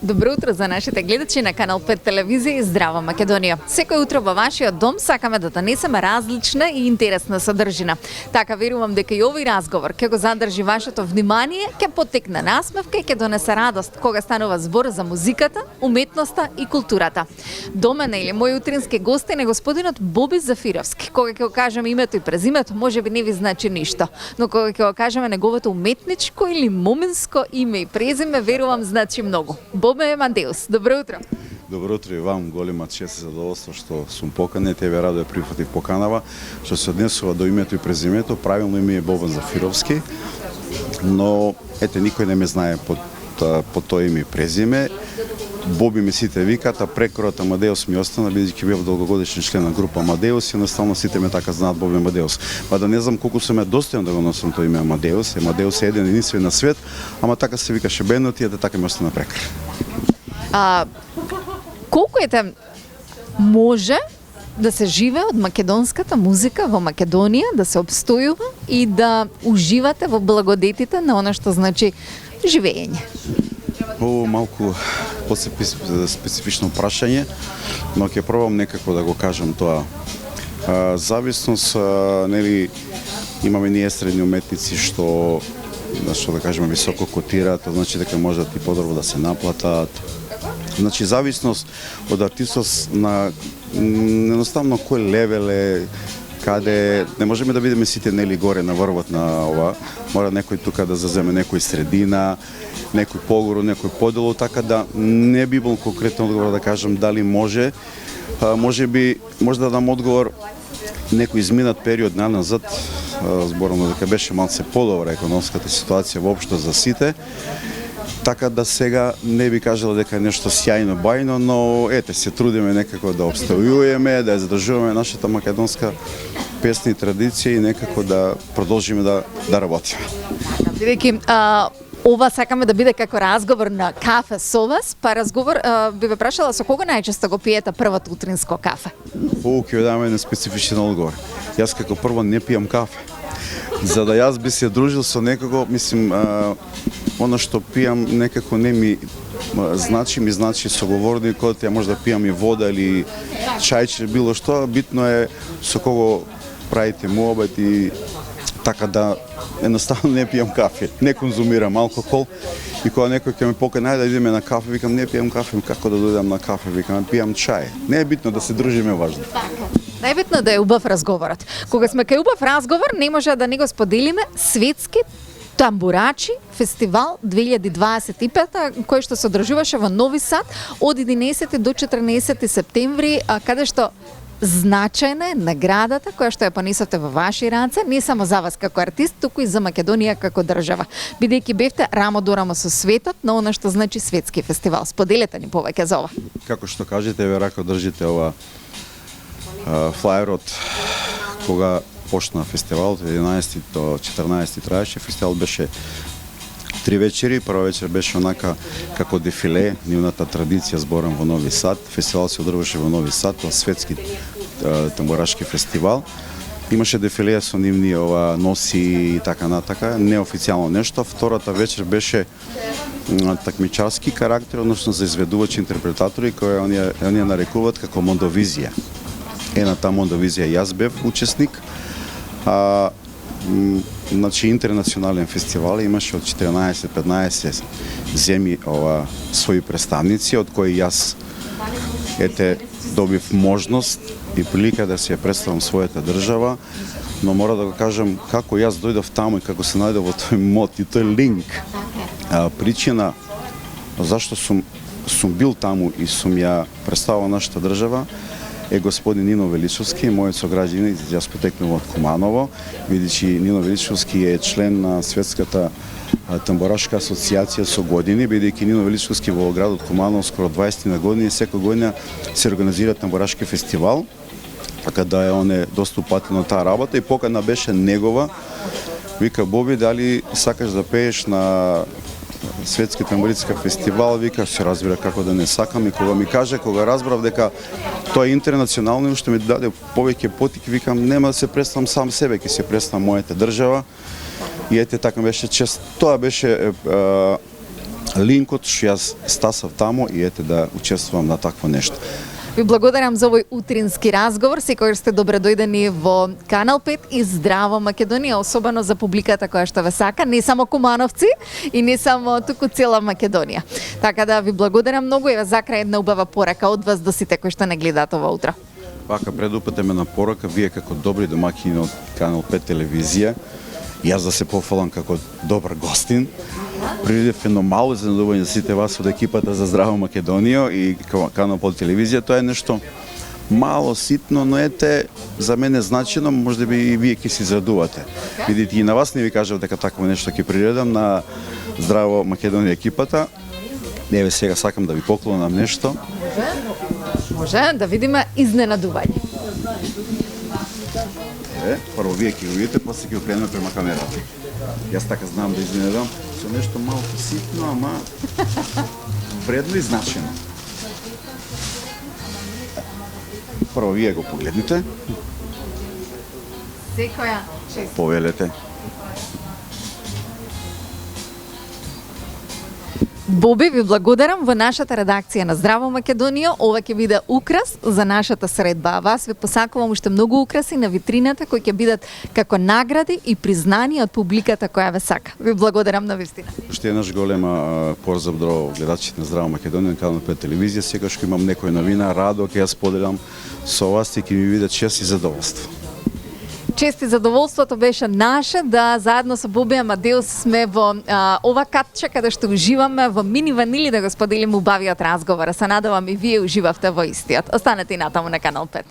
Добро утро за нашите гледачи на Канал 5 телевизија и Здрава Македонија. Секој утро во вашиот дом сакаме да донесеме различна и интересна содржина. Така верувам дека и овој разговор ќе го задржи вашето внимание, ќе поттекне насмевка и ќе донесе радост кога станува збор за музиката, уметноста и културата. До мене или мој утрински гостин е господинот Боби Зафировски. Кога ќе го кажеме името и презимето, можеби не ви значи ништо, но кога ќе го кажеме неговото уметничко или моминско име и презиме, верувам значи многу. Бобе Мандеус, добро утро. Добро утро и вам, голема чест и задоволство што сум поканет, тебе радо ја прифатив поканава, што се однесува до името и презимето, правилно име е Бобан Зафировски, но ете никој не ме знае по тоа име и презиме. Боби ме сите викат, а прекорот Амадеус ми остана, бидејќи бев долгогодишен член на група Амадеус и едноставно сите ме така знаат Боби Амадеус. Па да не знам колку сум достоен да го носам тоа име Амадеус. Амадеус е еден единствен на свет, ама така се викаше бендот и ете така ми остана прекор. Колку може да се живее од македонската музика во Македонија, да се обстојува и да уживате во благодетите на она што значи живење? Малку специфично прашање, но ќе пробам некако да го кажам тоа. Зависност, нели, имаме ние средни уметници што да кажеме високо котираат, тоа значи дека може да ти подобро да се наплатат. Значи зависност од артистот на едноставно кој левел е, каде не можеме да бидеме сите нели горе на врвот на ова, мора некој тука да заземе некој средина, некој погоро, некој подело, така да не би бил конкретен одговор да кажам дали може. Може да дам одговор некој изминат период назад, зборам дека беше малце подобра економската ситуација воопшто за сите. Така да сега не би кажала дека е нешто сјајно, бајно, но ете се трудиме некако да обстојуваме, да ја задржуваме нашата македонска песна и традиција и некако да продолжиме да работиме. Бидејќи ова сакаме да биде како разговор на кафе со вас, па разговор би ве прашала со кого најчесто го пиете првото утринско кафе? Ќе ви дам еден специфичен одговор. Јас како прво не пијам кафе. За да јас би се дружил со некого, мислим, она што пијам некако не ми значи соговорникот, ја може да пијам и вода или чајче, било што, битно е со кого правите муабет и така да едноставно не пијам кафе, не конзумирам алкохол и кога некој ќе ме покани да идеме на кафе, викам не пијам кафе, како да дојдам на кафе, викам пијам чај. Не е битно да се дружиме, важно. Најбитно да е убав разговорот. Кога сме кај убав разговор, не може да не го споделиме светски тамбурачи фестивал 2025 кој што се одржуваше во Нови Сад од 11 до 14 септември, каде што значајна е наградата која што ја понесовте во ваши раце, не само за вас како артист, туку и за Македонија како држава. Бидејќи бевте рамо до рамо со светот на она што значи светски фестивал. Споделете ни повеќе за ова. Како што кажете, ве рако држите ова флаерот кога почна фестивалот, 11 до 14 траеше, фестивал беше 3 вечери, прва вечер беше онака како дефиле, нивната традиција, зборам во Нови Сад, фестивал се одржуваше во Нови Сад, тоа светски тамбурашки фестивал. Имаше дефилеја со нивни носи и така натака, неофицијално нешто. Втората вечер беше такмичарски карактер, односно за изведувачи интерпретатори кои оние нарекуваат како Мондовизија. На таа Мондовизија јас бев учесник. Значи интернационален фестивал имаше од 14-15 земји своји представници, од кои јас добив можност и прилика да се ја представам својата држава, но мора да го кажам како јас дојдов таму и како се најдов во тој мод и тој линк. Причина зашто сум бил таму и сум ја представил нашата држава е господин Нино Величовски, мојот сограѓанин, јас потекнувам од Куманово, бидејќи Нино Величовски е член на Светската тамбурашка асоциација со години, бидејќи Нино Величовски во градот Куманово скоро 20 на години, секоја година се организира тамбурашки фестивал, така да е он доста упатен на таа работа и покана беше негова. Вика Боби, дали сакаш да пееш на Светски тамбурички фестивал, вика, се разбира како да не сакам и кога ми каже, кога разбрав дека тоа е интернационално и уште ми даде повеќе потик, викам, нема да се представам сам себе, ќе се представам мојата држава и ете така беше чест. Тоа беше линкот што јас стасав тамо и ете да учествувам на такво нешто. Ви благодарам за овој утрински разговор. Секогаш сте добре дојдени во Канал 5 и Здраво Македонија, особено за публиката која што ве сака, не само кумановци и не само туку цела Македонија. Така да ви благодарам многу и за крај една убава порака од вас до сите кои што не гледаат ова утро. Вака предупатеме на порака, вие како добри домаќини од Канал 5 телевизија, јас да се пофалам како добар гостин, придев едно мало изненадување за сите вас од екипата за Здраво Македонија и Канал 5 телевизија. Тоа е нешто мало, ситно, но ете, за мене значено, можда би и вие ќе се израдувате. Видите, и на вас не ви кажав дека такво нешто ќе приредам на Здраво Македонија екипата. Еве сега сакам да ви поклонам нешто. Може да видиме изненадување. Прво вие ќе го видите, после ќе го кренеме према камерата. Јас така знам да изненадам со нешто малку ситно, ама вредно и значено. Прво вие го погледнете, Секоја чест. повелете. Боби, ви благодарам. Во нашата редакција на Здраво Македонија ова ќе биде украс за нашата средба. А вас ви посакувам уште многу украси на витрината кои ќе бидат како награди и признани од публиката која ве сака. Ви благодарам на вистина. Уште еднаш голема поздрав до гледачите на Здраво Македонија на Канал 5 телевизија. Секогаш кога имам некоја новина, радо ќе ја споделам со вас и ќе ми биде чест и задоволство. Чест и задоволството беше наше да заедно со Боби Амадеус сме во ова катче каде што уживаме во мини ванили да го споделиме убавиот разговор. Се надевам и вие уживавте во истиот. Останете и натаму на Канал 5.